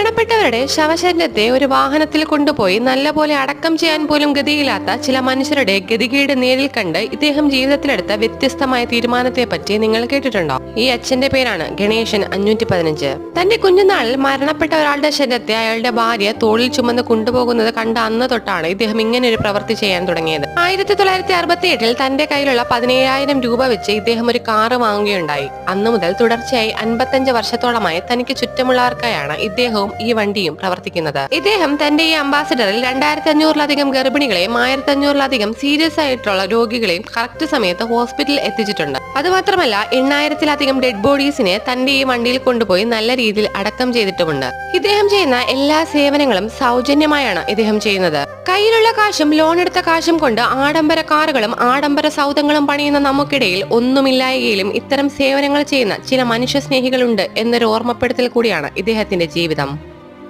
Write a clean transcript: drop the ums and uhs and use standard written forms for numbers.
മരണപ്പെട്ടവരുടെ ശവശരീരത്തെ ഒരു വാഹനത്തിൽ കൊണ്ടുപോയി നല്ലപോലെ അടക്കം ചെയ്യാൻ പോലും ഗതിയില്ലാത്ത ചില മനുഷ്യരുടെ ഗതികേട് നേരിൽ കണ്ട് ഇദ്ദേഹം ജീവിതത്തിലെടുത്ത വ്യത്യസ്തമായ തീരുമാനത്തെ പറ്റി നിങ്ങൾ കേട്ടിട്ടുണ്ടോ? ഈ അച്ഛന്റെ പേരാണ് ഗണേശൻ 515. തന്റെ കുഞ്ഞുനാളിൽ മരണപ്പെട്ട ഒരാളുടെ ശരീരത്തെ അയാളുടെ ഭാര്യ തോളിൽ ചുമന്ന് കൊണ്ടുപോകുന്നത് കണ്ട അന്ന് തൊട്ടാണ് ഇദ്ദേഹം ഇങ്ങനെ ഒരു പ്രവൃത്തി ചെയ്യാൻ തുടങ്ങിയത്. 1968 തന്റെ കയ്യിലുള്ള 17,000 രൂപ വെച്ച് ഇദ്ദേഹം ഒരു കാറ് വാങ്ങുകയുണ്ടായി. അന്നു മുതൽ തുടർച്ചയായി 55 വർഷത്തോളമായി തനിക്ക് ചുറ്റുമുള്ളവർക്കായാണ് ഇദ്ദേഹവും ഈ വണ്ടിയും പ്രവർത്തിക്കുന്നത്. ഇദ്ദേഹം തന്റെ ഈ അംബാസിഡറിൽ 2,500-ലധികം ഗർഭിണികളെയും 1,500-ലധികം സീരിയസ് ആയിട്ടുള്ള രോഗികളെയും കറക്റ്റ് സമയത്ത് ഹോസ്പിറ്റലിൽ എത്തിച്ചിട്ടുണ്ട്. അതുമാത്രമല്ല 8,000-ലധികം ഡെഡ് ബോഡീസിനെ തന്റെ ഈ വണ്ടിയിൽ കൊണ്ടുപോയി നല്ല രീതിയിൽ അടക്കം ചെയ്തിട്ടുമുണ്ട്. ഇദ്ദേഹം ചെയ്യുന്ന എല്ലാ സേവനങ്ങളും സൗജന്യമായാണ് ഇദ്ദേഹം ചെയ്യുന്നത്. കയ്യിലുള്ള കാശും ലോൺ എടുത്ത കാശും കൊണ്ട് ആഡംബര കാറുകളും ആഡംബര സൗധങ്ങളും പണിയുന്ന നമുക്കിടയിൽ ഒന്നുമില്ലായകയിലും ഇത്തരം സേവനങ്ങൾ ചെയ്യുന്ന ചില മനുഷ്യ സ്നേഹികളുണ്ട് എന്നൊരു ഓർമ്മപ്പെടുത്തൽ കൂടിയാണ് ഇദ്ദേഹത്തിന്റെ ജീവിതം.